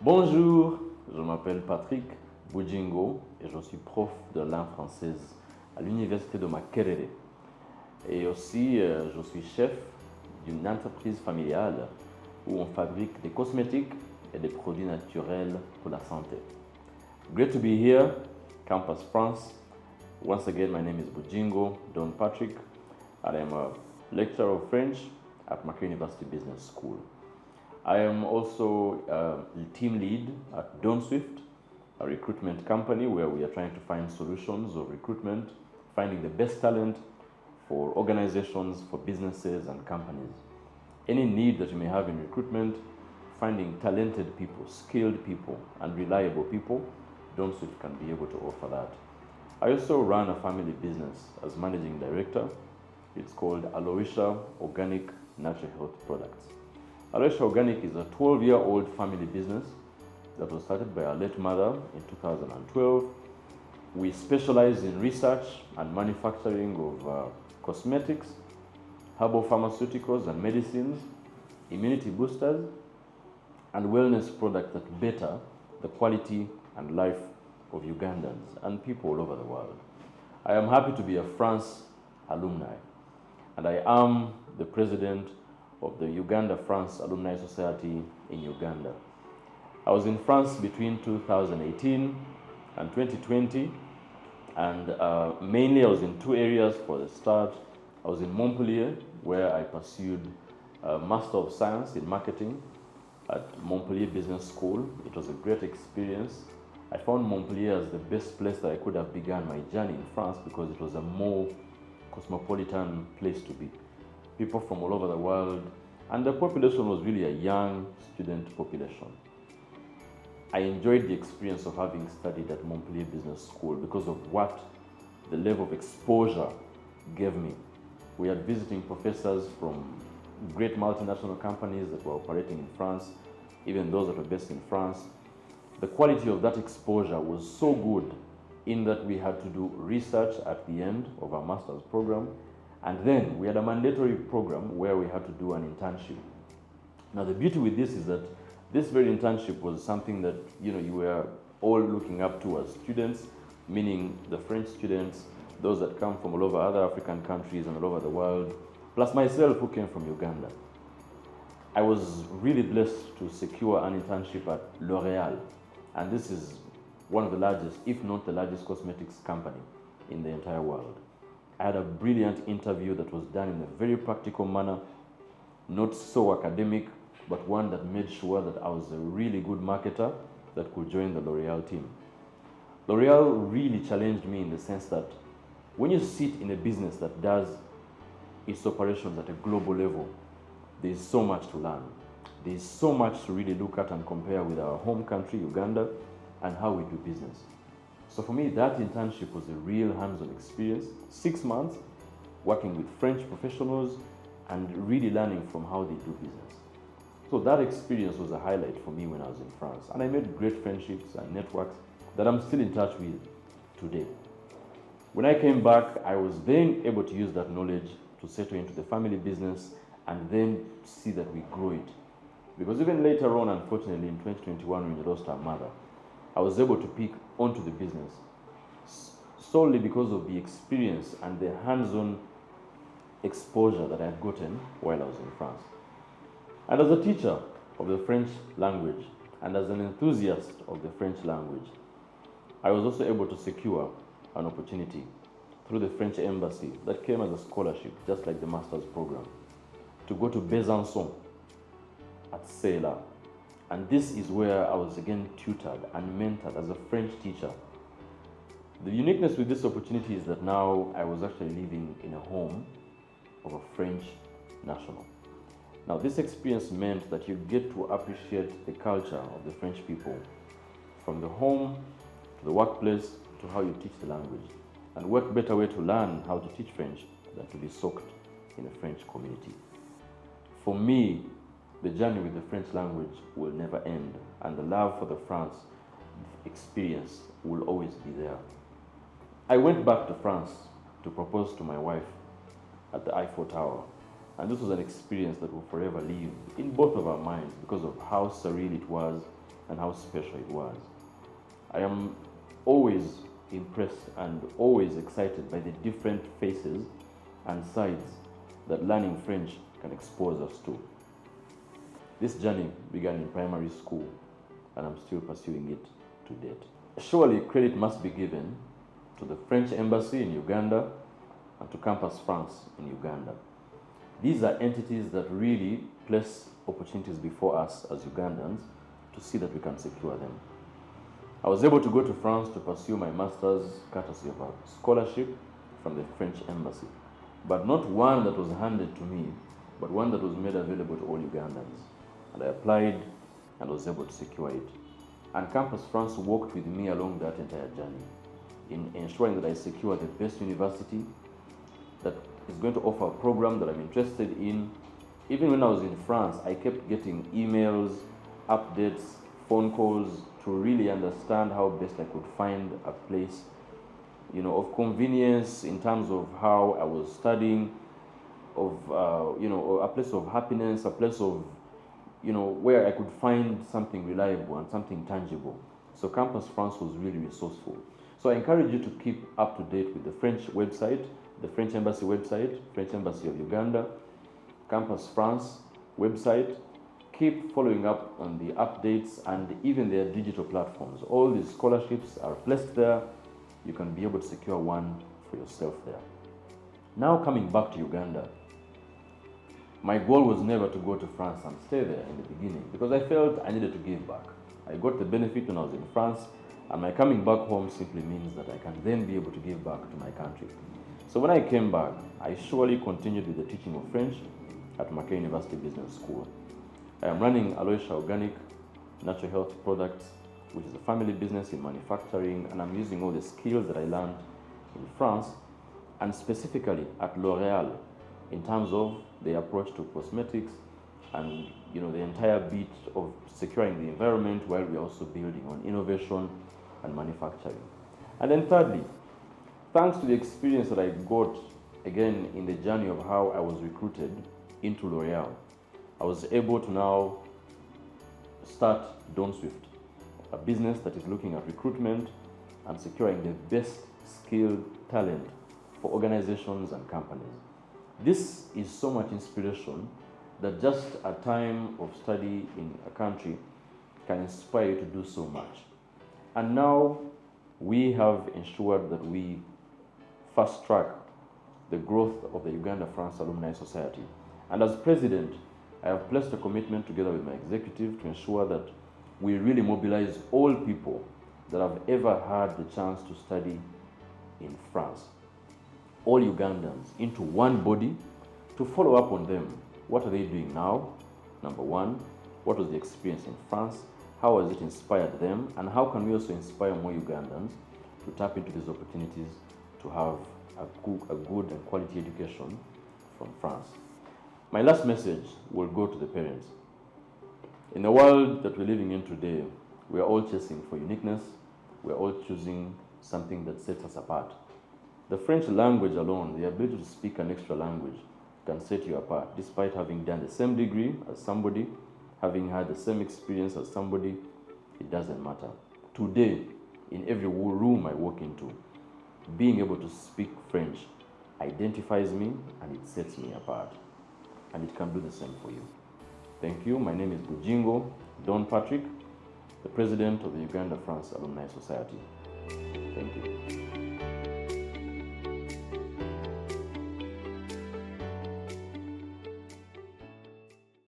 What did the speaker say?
Bonjour, je m'appelle Patrick Bujingo et je suis prof de langue française à l'université de Makerere. Et aussi, je suis chef d'une entreprise familiale où on fabrique des cosmétiques et des produits naturels pour la santé. Great to be here, Campus France. Once again, my name is Bujingo, Don Patrick, and I am a lecturer of French at Montpellier University Business School. I am also the team lead at DONSWIFT, a recruitment company where we are trying to find solutions of recruitment, finding the best talent for organizations, for businesses and companies. Any need that you may have in recruitment, finding talented people, skilled people, and reliable people, DONSWIFT can be able to offer that. I also run a family business as managing director. It's called Aloesha Organic Natural Health Products. Aloesha Organic is a 12-year-old family business that was started by our late mother in 2012. We specialize in research and manufacturing of cosmetics, herbal pharmaceuticals and medicines, immunity boosters, and wellness products that better the quality and life of Ugandans and people all over the world. I am happy to be a France alumni, and I am the president of the Uganda-France Alumni Society in Uganda. I was in France between 2018 and 2020, and mainly I was in two areas for the start. I was in Montpellier, where I pursued a Master of Science in Marketing at Montpellier Business School. It was a great experience. I found Montpellier as the best place that I could have begun my journey in France because it was a more cosmopolitan place to be. People from all over the world, and the population was really a young student population. I enjoyed the experience of having studied at Montpellier Business School because of what the level of exposure gave me. We had visiting professors from great multinational companies that were operating in France, even those that were based in France. The quality of that exposure was so good in that we had to do research at the end of our master's program, and then we had a mandatory program where we had to do an internship. Now the beauty with this is that this very internship was something that you were all looking up to as students, meaning the French students, those that come from all over other African countries and all over the world, plus myself who came from Uganda. I was really blessed to secure an internship at L'Oreal, and this is one of the largest, if not the largest, cosmetics company in the entire world. I had a brilliant interview that was done in a very practical manner, not so academic, but one that made sure that I was a really good marketer that could join the L'Oreal team. L'Oreal really challenged me in the sense that when you sit in a business that does its operations at a global level, there is so much to learn. There is so much to really look at and compare with our home country, Uganda, and how we do business. So for me, that internship was a real hands-on experience. 6 months working with French professionals and really learning from how they do business. So that experience was a highlight for me when I was in France. And I made great friendships and networks that I'm still in touch with today. When I came back, I was then able to use that knowledge to settle into the family business and then see that we grow it. Because even later on, unfortunately, in 2021, when we lost our mother, I was able to pick onto the business solely because of the experience and the hands-on exposure that I had gotten while I was in France. And as a teacher of the French language and as an enthusiast of the French language, I was also able to secure an opportunity through the French embassy that came as a scholarship, just like the master's program, to go to Besançon at Ceyla. And this is where I was again tutored and mentored as a French teacher. The uniqueness with this opportunity is that now I was actually living in a home of a French national. Now this experience meant that you get to appreciate the culture of the French people, from the home to the workplace to how you teach the language. And what better way to learn how to teach French than to be soaked in a French community. For me, the journey with the French language will never end, and the love for the France experience will always be there. I went back to France to propose to my wife at the Eiffel Tower, And this was an experience that will forever live in both of our minds because of how surreal it was, and how special it was. I am always impressed and always excited by the different faces and sides that learning French can expose us to. This journey began in primary school, and I'm still pursuing it to date. Surely credit must be given to the French Embassy in Uganda and to Campus France in Uganda. These are entities that really place opportunities before us as Ugandans to see that we can secure them. I was able to go to France to pursue my master's courtesy of a scholarship from the French Embassy, but not one that was handed to me, but one that was made available to all Ugandans. And I applied and was able to secure it. And Campus France worked with me along that entire journey in ensuring that I secure the best university that is going to offer a program that I'm interested in. Even when I was in France, I kept getting emails, updates, phone calls to really understand how best I could find a place, of convenience in terms of how I was studying, of, a place of happiness, a place of, where I could find something reliable and something tangible. So Campus France was really resourceful. So I encourage you to keep up to date with the French website, the French Embassy website, French Embassy of Uganda, Campus France website. Keep following up on the updates and even their digital platforms. All these scholarships are placed there. You can be able to secure one for yourself there. Now coming back to Uganda, my goal was never to go to France and stay there in the beginning because I felt I needed to give back. I got the benefit when I was in France, and my coming back home simply means that I can then be able to give back to my country. So when I came back, I surely continued with the teaching of French at Montpellier University Business School. I am running Aloesha Organic Natural Health Products, which is a family business in manufacturing, and I'm using all the skills that I learned in France and specifically at L'Oréal in terms of the approach to cosmetics and the entire bit of securing the environment while we're also building on innovation and manufacturing. And then thirdly, thanks to the experience that I got again in the journey of how I was recruited into L'Oréal, I was able to now start DONSWIFT, a business that is looking at recruitment and securing the best skilled talent for organizations and companies. This is so much inspiration that just a time of study in a country can inspire you to do so much. And now we have ensured that we fast track the growth of the Uganda-France Alumni Society. And as president, I have placed a commitment together with my executive to ensure that we really mobilize all people that have ever had the chance to study in France, all Ugandans, into one body to follow up on them. What are they doing now? Number one, what was the experience in France? How has it inspired them? And how can we also inspire more Ugandans to tap into these opportunities to have a good and quality education from France? My last message will go to the parents. In the world that we're living in today, we are all chasing for uniqueness. We're all choosing something that sets us apart. The French language alone, the ability to speak an extra language, can set you apart. Despite having done the same degree as somebody, having had the same experience as somebody, it doesn't matter. Today, in every room I walk into, being able to speak French identifies me and it sets me apart. And it can do the same for you. Thank you. My name is Bujingo, Don Patric, the president of the Uganda-France Alumni Society. Thank you.